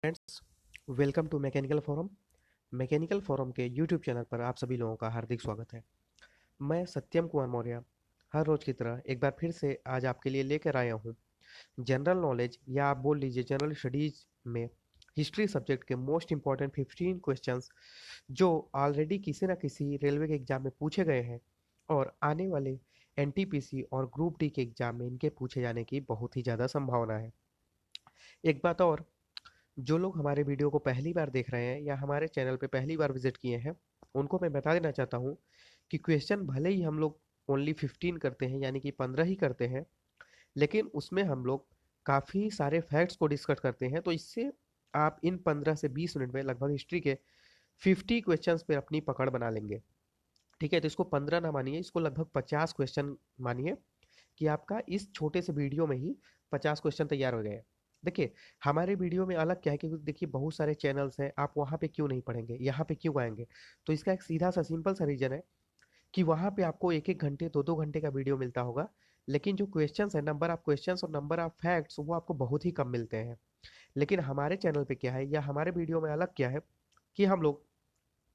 Friends, welcome to mechanical forum. Mechanical forum के YouTube channel पर आप सभी लोगों का हार्दिक स्वागत है। मैं सत्यम कुमार मौर्य हर रोज की तरह एक बार फिर से आज आपके लिए लेकर आया हूँ जनरल नॉलेज या आप बोल लीजिए जनरल स्टडीज में हिस्ट्री सब्जेक्ट के मोस्ट इंपॉर्टेंट 15 क्वेश्चंस जो ऑलरेडी किसी न किसी रेलवे के एग्जाम में पूछे गए हैं और आने वाले एनटीपीसी और ग्रुप डी के एग्जाम में इनके पूछे जाने की बहुत ही ज़्यादा संभावना है। एक बात और, जो लोग हमारे वीडियो को पहली बार देख रहे हैं या हमारे चैनल पे पहली बार विजिट किए हैं उनको मैं बता देना चाहता हूँ कि क्वेश्चन भले ही हम लोग ओनली 15 करते हैं यानी कि 15 ही करते हैं, लेकिन उसमें हम लोग काफ़ी सारे फैक्ट्स को डिस्कस करते हैं। तो इससे आप इन 15 से 20 मिनट में लगभग हिस्ट्री के 50 क्वेश्चंस पे अपनी पकड़ बना लेंगे। ठीक है, तो इसको 15 ना मानिए, इसको लगभग 50 क्वेश्चन मानिए कि आपका इस छोटे से वीडियो में ही 50 क्वेश्चन तैयार हो गए हैं। देखिए, हमारे वीडियो में अलग क्या है कि देखिए बहुत सारे चैनल्स हैं, आप वहाँ पे क्यों नहीं पढ़ेंगे, यहाँ पे क्यों आएंगे? तो इसका एक सीधा सा सिंपल सा रीजन है कि वहाँ पे आपको एक एक घंटे दो दो घंटे का वीडियो मिलता होगा, लेकिन जो क्वेश्चंस है, नंबर ऑफ क्वेश्चंस और नंबर ऑफ फैक्ट्स वो आपको बहुत ही कम मिलते हैं। लेकिन हमारे चैनल पे क्या है या हमारे वीडियो में अलग क्या है कि हम लोग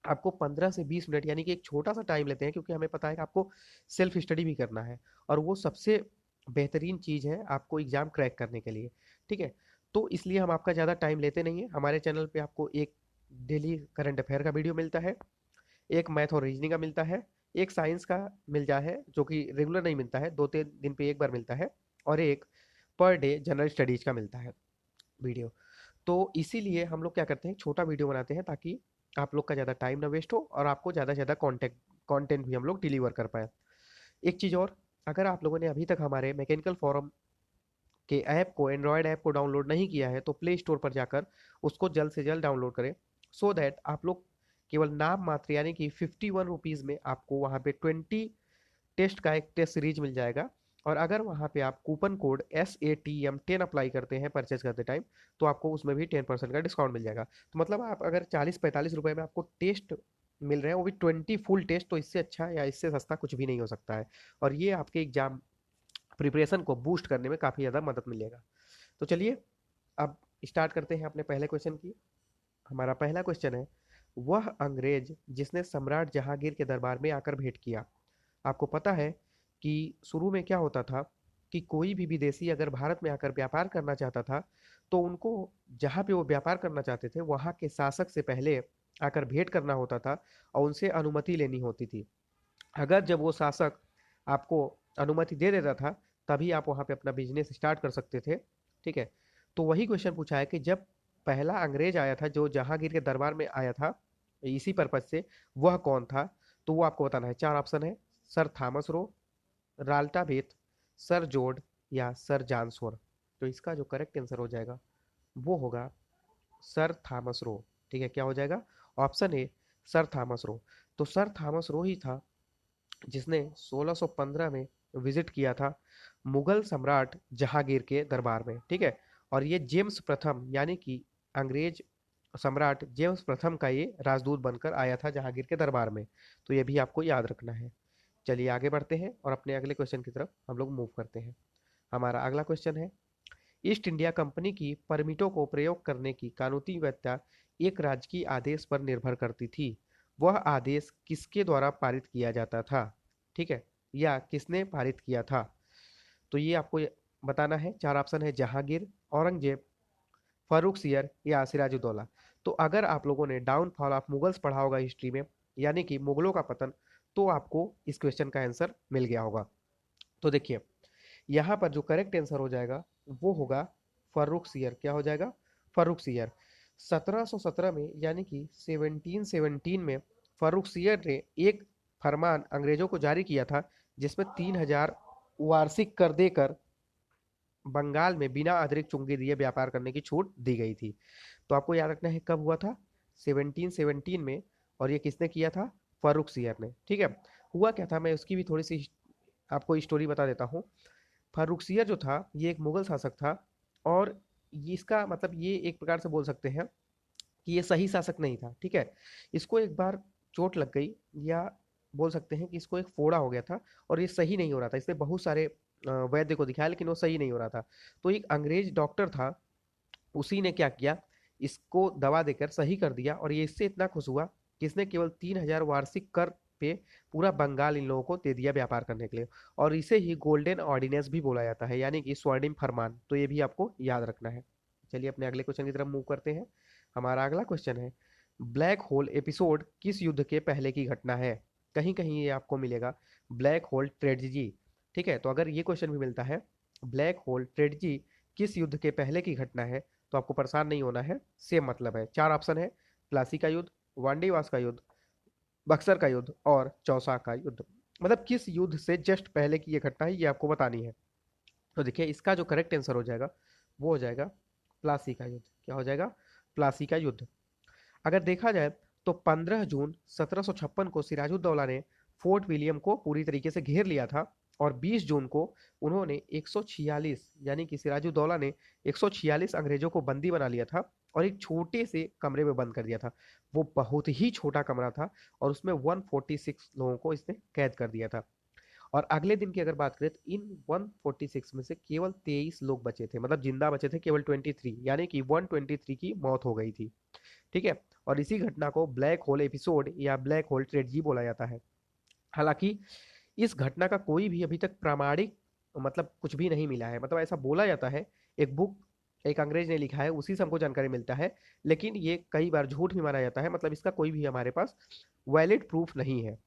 आपको 15 से 20 मिनट यानी कि एक छोटा सा टाइम लेते हैं, क्योंकि हमें पता है कि आपको सेल्फ स्टडी भी करना है और वो सबसे बेहतरीन चीज़ है आपको एग्ज़ाम क्रैक करने के लिए। ठीक है, तो इसलिए हम आपका ज़्यादा टाइम लेते नहीं हैं। हमारे चैनल पे आपको एक डेली करंट अफेयर का वीडियो मिलता है, एक मैथ और रीजनिंग का मिलता है, एक साइंस का मिल जा है जो कि रेगुलर नहीं मिलता है, 2-3 दिन पे एक बार मिलता है, और एक पर डे जनरल स्टडीज का मिलता है वीडियो। तो इसीलिए हम लोग क्या करते हैं, छोटा वीडियो बनाते हैं ताकि आप लोग का ज़्यादा टाइम ना वेस्ट हो और आपको ज़्यादा से ज़्यादा कंटेंट भी हम लोग डिलीवर कर पाए। एक चीज़ और, अगर आप लोगों ने अभी तक हमारे मैकेनिकल फोरम के ऐप को, एंड्रॉयड ऐप को डाउनलोड नहीं किया है तो प्ले स्टोर पर जाकर उसको जल्द से जल्द डाउनलोड करें, सो दैट आप लोग केवल नाम मात्र यानी कि 51 रुपीज़ में आपको वहाँ पे 20 टेस्ट का एक टेस्ट सीरीज मिल जाएगा। और अगर वहाँ पे आप कूपन कोड SATM10 अप्लाई करते हैं परचेज करते टाइम, तो आपको उसमें भी 10% का डिस्काउंट मिल जाएगा। तो मतलब आप अगर 40-45 रुपए में आपको टेस्ट मिल रहे हैं, वो भी 20 फुल टेस्ट, तो इससे अच्छा या इससे सस्ता कुछ भी नहीं हो सकता है। और ये आपके एग्जाम प्रिपरेशन को बूस्ट करने में काफ़ी ज़्यादा मदद मिलेगा। तो चलिए अब स्टार्ट करते हैं अपने पहले क्वेश्चन की। हमारा पहला क्वेश्चन है, वह अंग्रेज जिसने सम्राट जहांगीर के दरबार में आकर भेंट किया। आपको पता है कि शुरू में क्या होता था कि कोई भी विदेशी अगर भारत में आकर व्यापार करना चाहता था तो उनको जहाँ पे वो व्यापार करना चाहते थे वहाँ के शासक से पहले आकर भेंट करना होता था और उनसे अनुमति लेनी होती थी। अगर जब वो शासक आपको अनुमति दे देता था तभी आप वहाँ पे अपना बिजनेस स्टार्ट कर सकते थे। ठीक है, तो वही क्वेश्चन पूछा है कि जब पहला अंग्रेज आया था जो जहांगीर के दरबार में आया था इसी पर्पज से, वह कौन था? तो वो आपको बताना है। चार ऑप्शन है, सर थॉमस रो, राल्टा बेथ, सर जोर्ड या सर जानसवर। तो इसका जो करेक्ट आंसर हो जाएगा वो होगा सर थॉमस रो। ठीक है, क्या हो जाएगा? ऑप्शन ए, सर थॉमस रो। तो सर थॉमस रो ही था जिसने 1615 में विजिट किया था मुगल सम्राट जहांगीर के दरबार में। ठीक है, और ये जेम्स प्रथम यानी कि अंग्रेज सम्राट जेम्स प्रथम का ये राजदूत बनकर आया था जहांगीर के दरबार में। तो ये भी आपको याद रखना है। चलिए आगे बढ़ते हैं और अपने अगले क्वेश्चन की तरफ हम लोग मूव करते हैं। हमारा अगला क्वेश्चन है, ईस्ट इंडिया कंपनी की परमिटों को प्रयोग करने की कानूनी वैधता एक राजकीय आदेश पर निर्भर करती थी। वह आदेश किसके द्वारा पारित किया जाता था? ठीक है, या किसने पारित किया था? तो ये आपको बताना है। चार ऑप्शन है, जहांगीर, औरंगजेब, फारूक सियर या सिराजुद्दौला। तो अगर आप लोगों ने डाउनफॉल ऑफ मुगल्स पढ़ा होगा हिस्ट्री में, यानी कि मुगलों का पतन, तो आपको इस क्वेश्चन का आंसर मिल गया होगा। तो देखिए, यहाँ पर जो करेक्ट आंसर हो जाएगा वो होगा फर्रुख सियर। क्या हो जाएगा? फर्रुख सियर। 1717 में यानी कि 1717 में फर्रुख सियर ने एक फरमान अंग्रेजों को जारी किया था जिसमें 3000 वार्षिक कर देकर बंगाल में बिना अतिरिक्त चुंगी दिए व्यापार करने की छूट दी गई थी। तो आपको याद रखना है कब हुआ था? 1717 में। और ये किसने किया था? फर्रुख सियर ने। ठीक है, हुआ क्या था मैं उसकी भी थोड़ी सी आपको स्टोरी बता देता हूँ। फारूकसियर जो था ये एक मुगल शासक था, और इसका मतलब ये एक प्रकार से बोल सकते हैं कि ये सही शासक नहीं था। ठीक है, इसको एक बार चोट लग गई, या बोल सकते हैं कि इसको एक फोड़ा हो गया था और ये सही नहीं हो रहा था। इसने बहुत सारे वैद्य को दिखाया लेकिन वो सही नहीं हो रहा था। तो एक अंग्रेज डॉक्टर था, उसी ने क्या किया इसको दबा देकर सही कर दिया और ये इससे इतना खुश हुआ कि इसने केवल 3000 वार्षिक कर पे पूरा बंगाल इन लोगों को दे दिया व्यापार करने के लिए। और इसे ही गोल्डन ऑर्डिनेंस भी बोला जाता है, यानी कि स्वर्णिम फरमान। तो ये भी आपको याद रखना है। चलिए अपने अगले क्वेश्चन की तरफ मूव करते हैं। हमारा अगला क्वेश्चन है, ब्लैक होल एपिसोड किस युद्ध के पहले की घटना है? कहीं कहीं ये आपको मिलेगा ब्लैक होल ट्रेजेडी। ठीक है, तो अगर ये क्वेश्चन भी मिलता है ब्लैक होल ट्रेजेडी किस युद्ध के पहले की घटना है, तो आपको परेशान नहीं होना है, सेम मतलब है। चार ऑप्शन है, प्लासी का युद्ध, वांडीवास का युद्ध, बक्सर का युद्ध और चौसा का युद्ध। मतलब किस युद्ध से जस्ट पहले की ये घटना है, ये आपको बतानी है। तो देखिए इसका जो करेक्ट आंसर हो जाएगा वो हो जाएगा प्लासी का युद्ध। क्या हो जाएगा? प्लासी का युद्ध। अगर देखा जाए तो 15 जून 1756 को सिराजुद्दौला ने फोर्ट विलियम को पूरी तरीके से घेर लिया था और 20 जून को उन्होंने 146 यानी कि सिराजुद्दौला ने 146 अंग्रेजों को बंदी बना लिया था और एक छोटे से कमरे में बंद कर दिया था। वो बहुत ही छोटा कमरा था और उसमें 146 लोगों को इसने कैद कर दिया था। और अगले दिन की अगर बात करें तो इन 146 में से केवल 23 लोग बचे थे, मतलब जिंदा बचे थे केवल 23, यानी कि 123 की मौत हो गई थी। ठीक है, और इसी घटना को ब्लैक होल एपिसोड या ब्लैक होल ट्रेजेडी बोला जाता है। हालांकि इस घटना का कोई भी अभी तक प्रामाणिक मतलब कुछ भी नहीं मिला है। मतलब ऐसा बोला जाता है, एक बुक एक अंग्रेज ने लिखा है उसी से हमको जानकारी मिलता है, लेकिन ये कई बार झूठ भी माना जाता है। मतलब इसका कोई भी हमारे पास वैलिड प्रूफ नहीं है।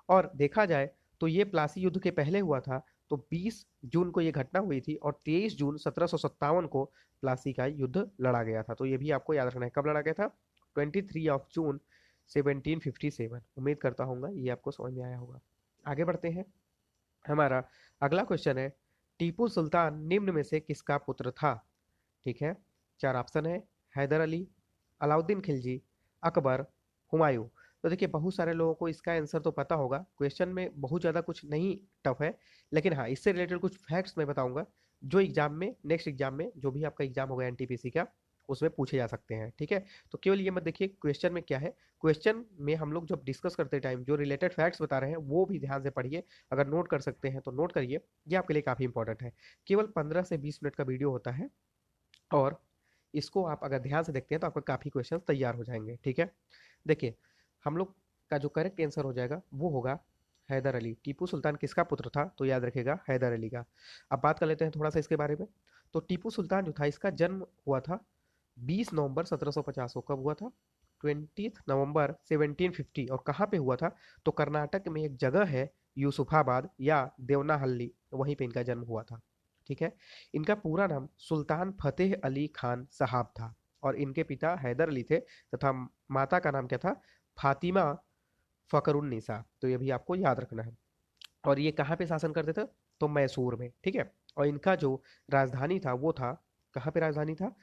और देखा जाए तो ये प्लासी युद्ध के पहले हुआ था। तो 20 जून को ये घटना हुई थी और 23 जून 1757 को प्लासी का युद्ध लड़ा गया था। तो ये भी आपको याद रखना है, कब लड़ा गया था? 23 ऑफ जून 1757। उम्मीद करता हूँ ये आपको समझ में आया होगा। आगे बढ़ते हैं। हमारा अगला क्वेश्चन है, टीपू सुल्तान निम्न में से किसका पुत्र था? ठीक है, चार ऑप्शन है, हैदर अली, अलाउद्दीन खिलजी, अकबर, हुमायूं। तो देखिए बहुत सारे लोगों को इसका आंसर तो पता होगा, क्वेश्चन में बहुत ज़्यादा कुछ नहीं टफ है। लेकिन हाँ, इससे रिलेटेड कुछ फैक्ट्स मैं बताऊंगा जो एग्जाम में, नेक्स्ट एग्जाम में जो भी आपका एग्जाम होगा एनटीपीसी का, उसमें पूछे जा सकते हैं। ठीक है, तो केवल ये मत देखिए क्वेश्चन में क्या है, क्वेश्चन में हम लोग जब डिस्कस करते टाइम जो रिलेटेड फैक्ट्स बता रहे हैं वो भी ध्यान से पढ़िए। अगर नोट कर सकते हैं तो नोट करिए, ये आपके लिए काफ़ी इंपॉर्टेंट है। केवल 15 से 20 मिनट का वीडियो होता है और इसको आप अगर ध्यान से देखते हैं तो आपका काफ़ी क्वेश्चन तैयार हो जाएंगे। ठीक है, देखिए हम लोग का जो करेक्ट आंसर हो जाएगा वो होगा हैदर अली। टीपू सुल्तान किसका पुत्र था? तो याद रखिएगा हैदर अली का। अब बात कर लेते हैं थोड़ा सा इसके बारे में। तो टीपू सुल्तान जो था इसका जन्म हुआ था 20 नवंबर 1750 को। कब हुआ था? 20 नवंबर 1750। और कहाँ पे हुआ था? तो कर्नाटक में एक जगह है यूसुफाबाद या देवनाहल्ली, वहीं पे इनका जन्म हुआ था। ठीक है, इनका पूरा नाम सुल्तान फतेह अली खान साहब था और इनके पिता हैदर अली थे तथा माता का नाम क्या था? फातिमा फकरुन्निसा। तो ये भी आपको याद रखना है। और ये कहाँ पे शासन करते थे? तो मैसूर में। ठीक है, और इनका जो राजधानी था वो था, कहाँ पे राजधानी था?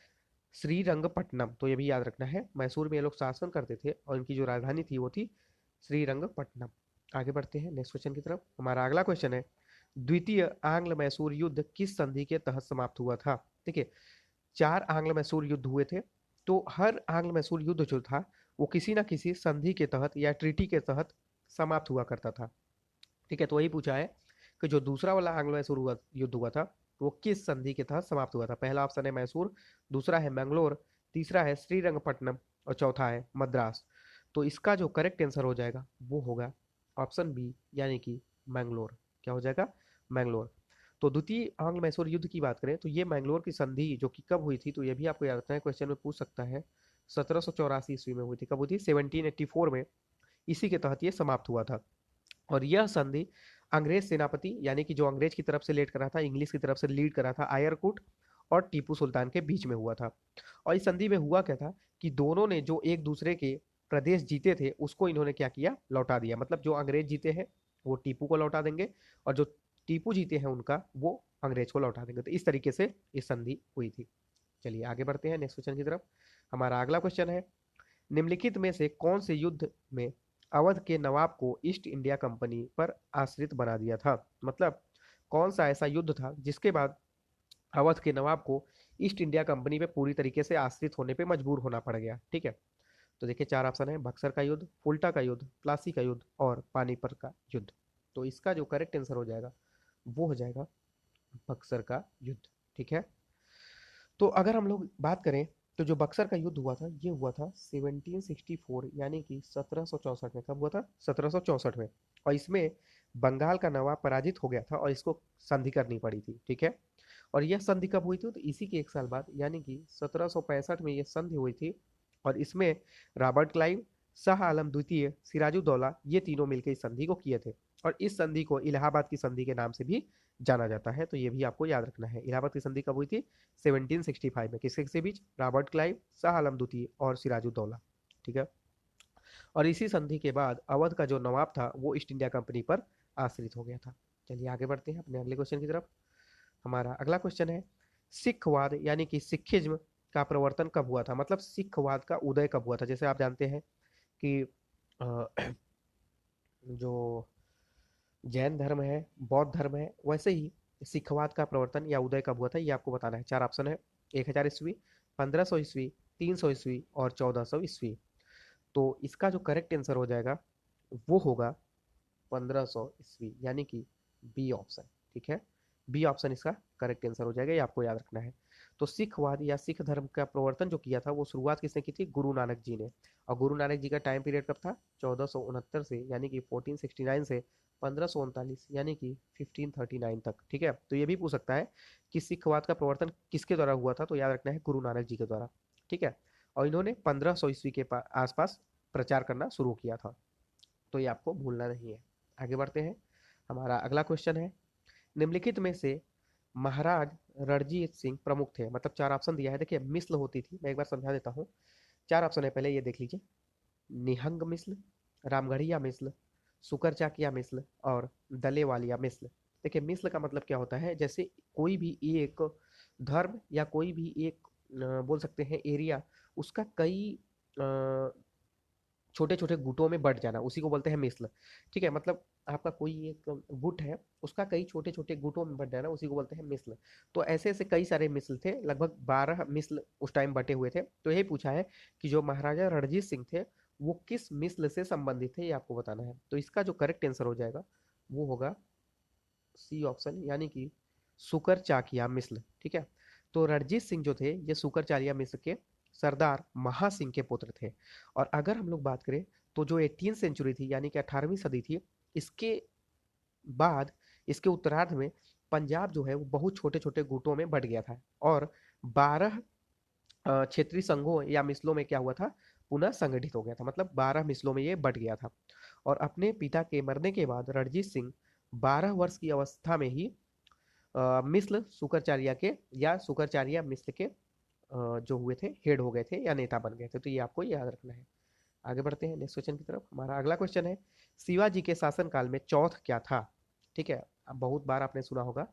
श्रीरंगपट्टनम। तो ये भी याद रखना है, मैसूर में ये लोग शासन करते थे और इनकी जो राजधानी थी वो थी श्रीरंगपट्टनम। आगे बढ़ते हैं नेक्स्ट क्वेश्चन की तरफ। हमारा अगला क्वेश्चन है, द्वितीय आंग्ल मैसूर युद्ध किस संधि के तहत समाप्त हुआ था? देखिए चार आंग्ल मैसूर युद्ध हुए थे, तो हर आंग्ल मैसूर युद्ध जो था वो किसी ना किसी संधि के तहत या ट्रीटी के तहत समाप्त हुआ करता था। ठीक है, तो वही पूछा है कि जो दूसरा वाला आंग्ल मैसूर युद्ध हुआ था वो किस संधि के तहत समाप्त हुआ था? पहला ऑप्शन है मैसूर, दूसरा है मैंगलोर, तीसरा है श्रीरंगपट्टनम और चौथा है मद्रास। तो इसका जो करेक्ट आंसर हो जाएगा वो होगा ऑप्शन बी, यानी कि मैंगलोर। क्या हो जाएगा? मैंगलोर। तो द्वितीय आंग्ल मैसूर युद्ध की बात करें तो ये मैंगलोर की संधि जो कि कब हुई थी, तो ये भी आपको याद रखना है, क्वेश्चन में पूछ सकता है। 1784 ईस्वी में हुई थी। कब हुई थी? 1784 में। इसी के तहत ये समाप्त हुआ था। और यह संधि अंग्रेज सेनापति यानी कि जो अंग्रेज की तरफ से लीड कर रहा था, इंग्लिश की तरफ से लीड कर रहा था, आयरकुट और टीपू सुल्तान के बीच में हुआ था। और इस संधि में हुआ क्या था कि दोनों ने जो एक दूसरे के प्रदेश जीते थे उसको इन्होंने क्या किया? लौटा दिया। मतलब जो अंग्रेज जीते हैं वो टीपू को लौटा देंगे और जो टीपू जीते हैं उनका वो अंग्रेज को लौटा देंगे। तो इस तरीके से इस संधि हुई थी। चलिए आगे बढ़ते हैं नेक्स्ट क्वेश्चन की तरफ। हमारा अगला क्वेश्चन है, निम्नलिखित में से कौन से युद्ध में अवध के नवाब को ईस्ट इंडिया कंपनी पर आश्रित बना दिया था? मतलब कौन सा ऐसा युद्ध था जिसके बाद अवध के नवाब को ईस्ट इंडिया कंपनी पे पूरी तरीके से आश्रित होने पे मजबूर होना पड़ गया? ठीक है, तो देखिए चार ऑप्शन है, बक्सर का युद्ध, फुल्टा का युद्ध, प्लासी का युद्ध और पानीपत का युद्ध। तो इसका जो करेक्ट आंसर हो जाएगा वो हो जाएगा बक्सर का युद्ध। ठीक है, तो अगर हम लोग बात करें तो जो बक्सर का युद्ध हुआ था ये हुआ था 1764 यानी कि 1764 में। कब हुआ था? 1764 में। और इसमें बंगाल का नवाब पराजित हो गया था और इसको संधि करनी पड़ी थी, ठीक है। और यह संधि कब हुई थी? तो इसी के एक साल बाद यानी कि 1765 में यह संधि हुई थी। और इसमें रॉबर्ट क्लाइव, शाह आलम द्वितीय, सिराजुद्दौला ये तीनों मिलकर इस संधि को किए थे। और इस संधि को इलाहाबाद की संधि के नाम से भी जाना जाता है, तो ये भी आपको याद रखना है। इलाहाबाद की संधि कब हुई थी? 1765 में। किसके किसके बीच? रॉबर्ट क्लाइव, शाह आलम द्वितीय और सिराजुद्दौला, ठीक है। और इसी संधि के बाद अवध का जो नवाब था वो ईस्ट इंडिया कंपनी पर आश्रित हो गया था। चलिए आगे बढ़ते हैं अपने अगले क्वेश्चन की तरफ। हमारा अगला क्वेश्चन है, सिखवाद यानी कि सिखिज्म का प्रवर्तन कब हुआ था? मतलब सिखवाद का उदय कब हुआ था? जैसे आप जानते हैं कि अ, जो जैन धर्म है, बौद्ध धर्म है, वैसे ही सिखवाद का प्रवर्तन या उदय कब हुआ था ये आपको बताना है। चार ऑप्शन है, 1000 ईस्वी, 1500 ईस्वी, 300 ईस्वी और 1400 ईस्वी। तो इसका जो करेक्ट आंसर हो जाएगा वो होगा 1500 ईस्वी यानी कि बी ऑप्शन, ठीक है। बी ऑप्शन इसका करेक्ट आंसर हो जाएगा, ये आपको याद रखना है। तो सिखवाद या सिख धर्म का प्रवर्तन जो किया था वो शुरुआत किसने की थी? गुरु नानक जी ने। और गुरु नानक जी का टाइम पीरियड कब था? 1469 से यानी कि 1469 से 1539 यानी कि 1539 तक, ठीक है। तो ये भी पूछ सकता है कि सिखवाद का प्रवर्तन किसके द्वारा हुआ था, तो याद रखना है गुरु नानक जी के द्वारा, ठीक है। और इन्होंने 1500 ईस्वी के आसपास प्रचार करना शुरू किया था, तो ये आपको भूलना नहीं है। आगे बढ़ते हैं। हमारा अगला क्वेश्चन है, निम्नलिखित में से महाराज रणजीत सिंह प्रमुख थे। मतलब चार ऑप्शन दिया है, देखिए मिस्ल होती थी, मैं एक बार समझा देता हूँ। चार ऑप्शन है, पहले ये देख लीजिए। निहंग मिस्ल, रामगढ़िया मिस्ल, सुकर चाकिया मिस्ल और दलेवालिया मिस्ल। देखिए मिस्ल का मतलब क्या होता है? जैसे कोई भी एक धर्म या कोई भी एक बोल सकते हैं एरिया, उसका कई छोटे छोटे गुटों में बट जाना, उसी को बोलते हैं मिस्ल, ठीक है। मतलब आपका कोई एक गुट है, उसका कई छोटे छोटे गुटों में बट जाना, उसी को बोलते हैं मिस्ल। तो ऐसे ऐसे कई सारे मिस्ल थे, लगभग 12 मिस्ल उस टाइम बटे हुए थे। तो यही पूछा है कि जो महाराजा रणजीत सिंह थे वो किस मिस्ल से संबंधित थे, ये आपको बताना है। तो इसका जो करेक्ट आंसर हो जाएगा वो होगा सी ऑप्शन यानी कि सुकर चाकिया मिस्ल, ठीक है। तो रणजीत सिंह जो थे ये सुकर चाकिया मिस्र के सरदार महा सिंह के पुत्र थे। और अगर हम लोग बात करें तो जो 18 सेंचुरी थी यानी कि 18वीं सदी थी, इसके बाद इसके उत्तरार्ध में पंजाब जो है वो बहुत छोटे छोटे गुटों में बट गया था। और 12 क्षेत्रीय संघों या मिसलों में क्या हुआ था? पुनः संगठित हो गया था। मतलब 12 मिसलों में ये बट गया था। और अपने पिता के मरने के बाद रणजीत सिंह 12 वर्ष की अवस्था में ही मिस्ल शुक्राचार्य के या शुक्राचार्य मिस्ल के जो हुए थे हेड हो गए थे या नेता बन गए थे। तो ये आपको याद रखना है। आगे बढ़ते हैं नेक्स्ट क्वेश्चन की तरफ। हमारा अगला क्वेश्चन है, शिवाजी के शासनकाल में चौथ क्या था? ठीक है, अब बहुत बार आपने सुना होगा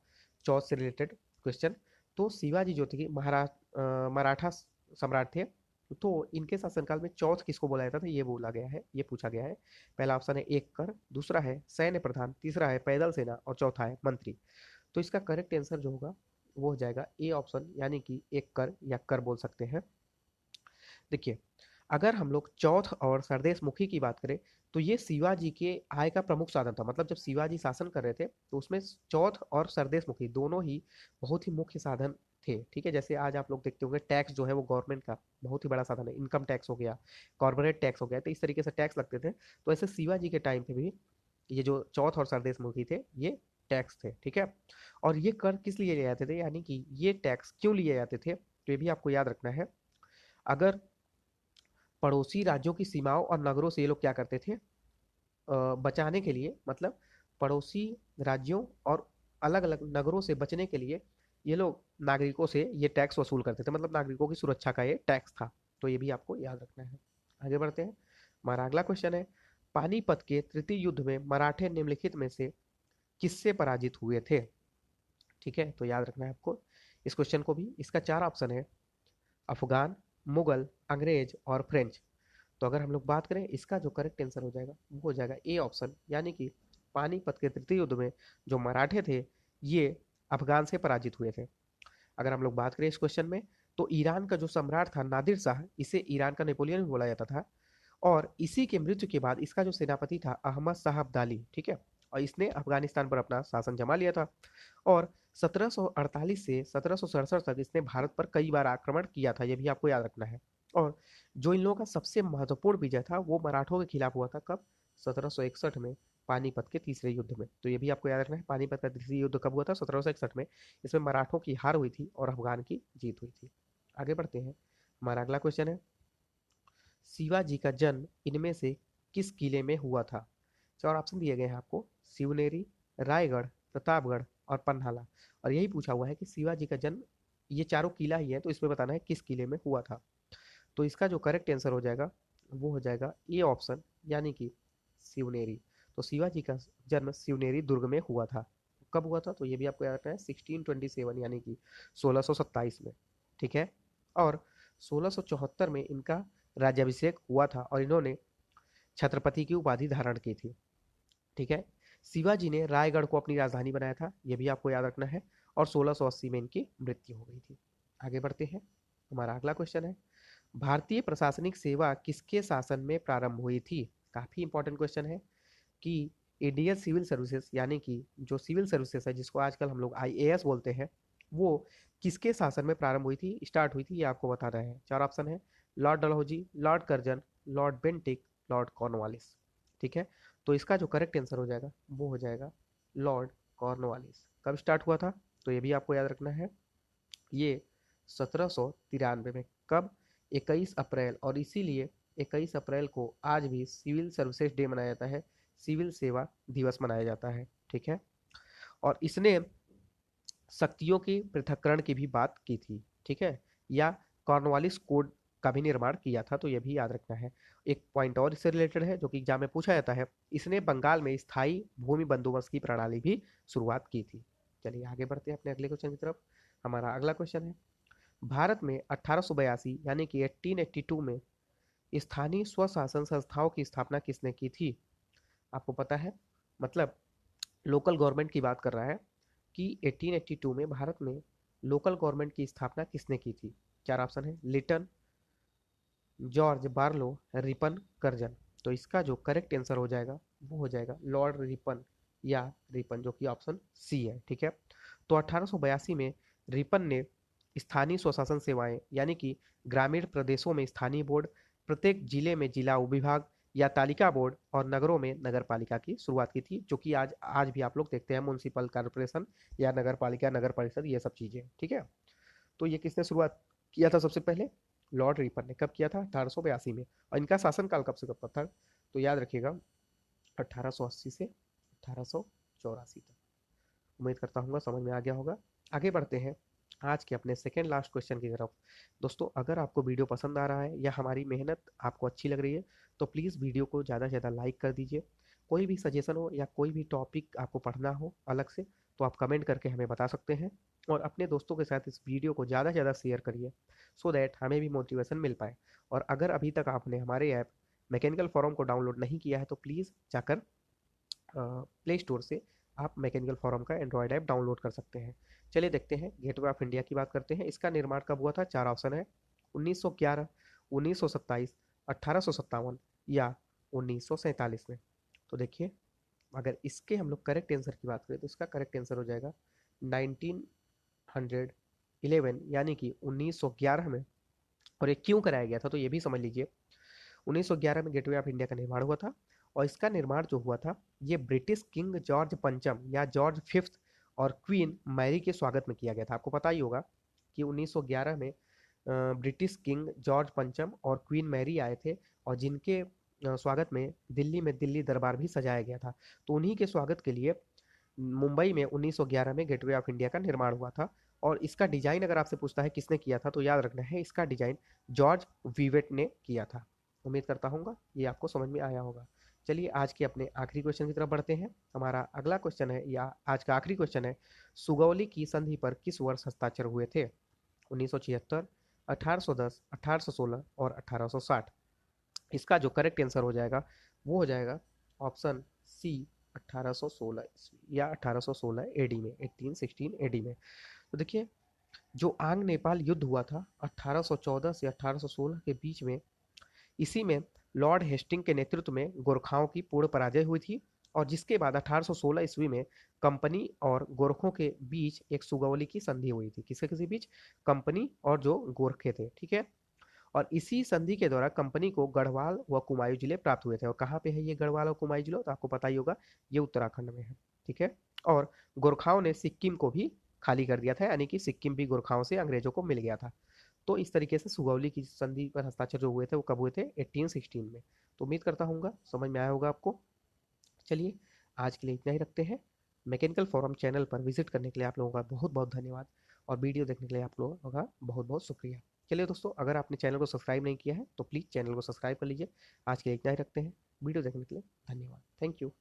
चौथ से रिलेटेड क्वेश्चन। तो शिवाजी जो थे मराठा सम्राट थे, तो इनके शासनकाल में चौथ किसको बोला जाता था ये बोला गया है, ये पूछा गया है। पहला ऑप्शन है एक कर, दूसरा है सैन्य प्रधान, तीसरा है पैदल सेना और चौथा है मंत्री। तो इसका करेक्ट आंसर जो होगा वो हो जाएगा ए ऑप्शन यानी कि एक कर या कर बोल सकते हैं। देखिए अगर हम लोग चौथ और सरदेश मुखी की बात करें तो ये शिवाजी के आय का प्रमुख साधन था। मतलब जब शिवाजी शासन कर रहे थे तो उसमें चौथ और सरदेश मुखी दोनों ही बहुत ही मुख्य साधन थे, ठीक है। जैसे आज आप लोग देखते होंगे टैक्स जो है वो गवर्नमेंट का बहुत ही बड़ा साधन है, इनकम टैक्स हो गया, कॉर्पोरेट टैक्स हो गया, तो इस तरीके से टैक्स लगते थे। तो ऐसे शिवाजी के टाइम पे भी ये जो चौथ और सरदेश मुखी थे ये टैक्स थे, ठीक है। और ये कर किस लिए लिए जाते थे यानी कि ये टैक्स क्यों लिए जाते थे, तो ये भी आपको याद रखना है। अगर पड़ोसी राज्यों की सीमाओं और नगरों से ये लोग क्या करते थे, बचाने के लिए, मतलब पड़ोसी राज्यों और अलग अलग नगरों से बचने के लिए ये लोग नागरिकों से ये टैक्स वसूल करते थे। मतलब नागरिकों की सुरक्षा का ये टैक्स था। तो ये भी आपको याद रखना है। आगे बढ़ते हैं। हमारा अगला क्वेश्चन है, पानीपत के तृतीय युद्ध में मराठे निम्नलिखित में से किससे पराजित हुए थे? ठीक है, तो याद रखना है आपको इस क्वेश्चन को भी। इसका चार ऑप्शन है, अफगान, मुगल, अंग्रेज और फ्रेंच। तो अगर हम लोग बात करें इसका जो करेक्ट आंसर हो जाएगा वो हो जाएगा ए ऑप्शन यानी कि पानीपत के तृतीय युद्ध में जो मराठे थे ये अफगान से पराजित हुए थे। अगर हम लोग बात करें इस क्वेश्चन में तो ईरान का जो सम्राट था नादिर शाह, इसे ईरान का नेपोलियन भी बोला जाता था। और इसी के मृत्यु के बाद इसका जो सेनापति था अहमद शाह अब्दाली, ठीक है। और इसने अफगानिस्तान पर अपना शासन जमा लिया था। और 1748 से 1767 तक इसने भारत पर कई बार आक्रमण किया था, ये भी आपको याद रखना है। और जो इन लोगों का सबसे महत्वपूर्ण विजय था वो मराठों के खिलाफ हुआ था, कब? 1761 में, पानीपत के तीसरे युद्ध में। तो ये भी आपको याद रखना है, पानीपत का तीसरा युद्ध कब हुआ था? 1761 में। इसमें मराठों की हार हुई थी और अफगान की जीत हुई थी। आगे बढ़ते हैं, हमारा अगला क्वेश्चन है, शिवाजी का जन्म इनमें से किस किले में हुआ था? चार ऑप्शन दिए गए हैं आपको, शिवनेरी, रायगढ़, प्रतापगढ़ और पन्हाला। और यही पूछा हुआ है कि शिवाजी का जन्म, ये चारों किला ही है, तो इसमें बताना है किस किले में हुआ था। तो इसका जो करेक्ट आंसर हो जाएगा वो हो जाएगा ए ऑप्शन, यानी कि शिवनेरी। तो शिवाजी का जन्म शिवनेरी दुर्ग में हुआ था। कब हुआ था? तो ये भी आपको याद रखना है, 1627 यानी कि 1627 में। ठीक है। और 1674 में इनका राज्याभिषेक हुआ था और इन्होंने छत्रपति की उपाधि धारण की थी। ठीक है। शिवाजी ने रायगढ़ को अपनी राजधानी बनाया था, यह भी आपको याद रखना है। और 1680 में इनकी मृत्यु हो गई थी। आगे बढ़ते हैं, हमारा अगला क्वेश्चन है, भारतीय प्रशासनिक सेवा किसके शासन में प्रारंभ हुई थी? काफी इंपॉर्टेंट क्वेश्चन है कि इंडियन सिविल सर्विसेज, यानी कि जो सिविल सर्विसेज है जिसको आजकल हम लोग आईएएस बोलते हैं, वो किसके शासन में प्रारंभ हुई थी, स्टार्ट हुई थी, ये आपको बताना है। चार ऑप्शन है, Lord Dalhousie, Lord Curzon, Lord Bentinck, Lord Cornwallis. ठीक है। तो इसका जो करेक्ट आंसर हो जाएगा वो हो जाएगा लॉर्ड कॉर्नवालिस। कब स्टार्ट हुआ था? तो ये भी आपको याद रखना है, ये 1793 में। कब? 21 अप्रैल। और इसीलिए 21 अप्रैल को आज भी सिविल सर्विसेज डे मनाया जाता है, सिविल सेवा दिवस मनाया जाता है। ठीक है। और इसने शक्तियों के पृथक्करण की भी बात की थी। ठीक है। या कॉर्नवालिस कोड का भी निर्माण किया था, तो यह भी याद रखना है। एक पॉइंट और इससे रिलेटेड है जो कि एग्जाम में पूछा जाता है, इसने बंगाल में स्थायी भूमि बंदोबस्त की प्रणाली भी शुरुआत की थी। चलिए आगे बढ़ते हैं अपने अगले क्वेश्चन की तरफ। हमारा अगला क्वेश्चन है, भारत में 1882 यानी कि 1882 में स्थानीय स्वशासन संस्थाओं की स्थापना किसने की थी? आपको पता है, मतलब लोकल गवर्नमेंट की बात कर रहा है कि 1882 में भारत में लोकल गवर्नमेंट की स्थापना किसने की थी? चार ऑप्शन है, Lytton, George Barlow, Ripon, Curzon. तो इसका जो करेक्ट आंसर हो जाएगा वो हो जाएगा लॉर्ड रिपन या रिपन, जो कि ऑप्शन सी है। ठीक है। तो 1882 में रिपन ने स्थानीय स्वशासन सेवाएं, यानी कि ग्रामीण प्रदेशों में स्थानीय बोर्ड, प्रत्येक जिले में जिला विभाग या तालिका बोर्ड और नगरों में नगर पालिका की शुरुआत की थी, जो कि आज आज भी आप लोग देखते हैं, म्युनिसिपल कॉर्पोरेशन या नगर पालिका, नगर परिषद, ये सब चीजें। ठीक है। तो ये किसने शुरुआत किया था सबसे पहले? लॉर्ड रिपन ने। कब किया था? 1882 में। और इनका शासनकाल कब से कब तक था? तो याद रखिएगा, 1880 से 1884 तक। उम्मीद करता हूँ समझ में आ गया होगा। आगे बढ़ते हैं आज के अपने सेकेंड लास्ट क्वेश्चन की तरफ। दोस्तों, अगर आपको वीडियो पसंद आ रहा है या हमारी मेहनत आपको अच्छी लग रही है तो प्लीज़ वीडियो को ज़्यादा से ज़्यादा लाइक कर दीजिए। कोई भी सजेशन हो या कोई भी टॉपिक आपको पढ़ना हो अलग से, तो आप कमेंट करके हमें बता सकते हैं। और अपने दोस्तों के साथ इस वीडियो को ज़्यादा से ज़्यादा शेयर करिए, सो दैट हमें भी मोटिवेशन मिल पाए। और अगर अभी तक आपने हमारे ऐप मैकेनिकल फॉरम को डाउनलोड नहीं किया है तो प्लीज़ जाकर प्ले स्टोर से आप मैकेनिकल फॉरम का एंड्रॉयड ऐप डाउनलोड कर सकते हैं। चलिए देखते हैं, गेटवे ऑफ इंडिया की बात करते हैं। इसका निर्माण कब हुआ था? चार ऑप्शन है, 1911, 1927, 1857 या 1947 में। तो देखिए, अगर इसके हम लोग करेक्ट आंसर की बात करें तो इसका करेक्ट आंसर हो जाएगा 1911, यानी कि 1911 में। और ये क्यों कराया गया था तो ये भी समझ लीजिए। 1911 में गेटवे ऑफ इंडिया का निर्माण हुआ था, और इसका निर्माण जो हुआ था ये ब्रिटिश किंग जॉर्ज पंचम या जॉर्ज फिफ्थ और क्वीन मैरी के स्वागत में किया गया था। आपको पता ही होगा कि 1911 में ब्रिटिश किंग जॉर्ज पंचम और क्वीन मैरी आए थे, और जिनके स्वागत में दिल्ली में दिल्ली दरबार भी सजाया गया था। तो उन्हीं के स्वागत के लिए मुंबई में 1911 में गेटवे ऑफ इंडिया का निर्माण हुआ था। और इसका डिजाइन अगर आपसे पूछता है किसने किया था, तो याद रखना है इसका डिजाइन जॉर्ज वीवेट ने किया था। उम्मीद करता हूँ ये आपको समझ में आया होगा। चलिए आज के अपने आखिरी क्वेश्चन की तरफ बढ़ते हैं। हमारा अगला क्वेश्चन है, या आज का आखिरी क्वेश्चन है, सुगौली की संधि पर किस वर्ष हस्ताक्षर हुए थे? 1976, 1810, 1816 और 1860। इसका जो करेक्ट आंसर हो जाएगा वो हो जाएगा ऑप्शन सी, 1816 ईस्वी या 1816 एडी में, 1816 एडी में। तो देखिए, जो आंग नेपाल युद्ध हुआ था 1814 से 1816 के बीच में, इसी में लॉर्ड हेस्टिंग के नेतृत्व में गोरखाओं की पूर्ण पराजय हुई थी। और जिसके बाद 1816 ईस्वी में कंपनी और गोरखों के बीच एक सुगौली की संधि हुई थी। किसके किसी बीच? कंपनी और जो गोरखे थे, ठीक है। और इसी संधि के द्वारा कंपनी को गढ़वाल व कुमायूं जिले प्राप्त हुए थे। और कहाँ पे है ये गढ़वाल और कुमायूं जिले? तो आपको पता ही होगा, ये उत्तराखंड में है, ठीक है। और गोरखाओं ने सिक्किम को भी खाली कर दिया था, यानी कि सिक्किम भी गोरखाओं से अंग्रेजों को मिल गया था। तो इस तरीके से सुगौली की संधि पर हस्ताक्षर जो हुए थे वो कब हुए थे? 1816 में। तो उम्मीद करता हूँ समझ में आया होगा आपको। चलिए, आज के लिए इतना ही रखते हैं। मैकेनिकल फोरम चैनल पर विजिट करने के लिए आप लोगों का बहुत बहुत धन्यवाद, और वीडियो देखने के लिए आप लोगों का बहुत बहुत शुक्रिया। चलिए दोस्तों, अगर आपने चैनल को सब्सक्राइब नहीं किया है तो प्लीज़ चैनल को सब्सक्राइब कर लीजिए। आज के लिए इतना ही रखते हैं। वीडियो देखने के लिए धन्यवाद। Thank you.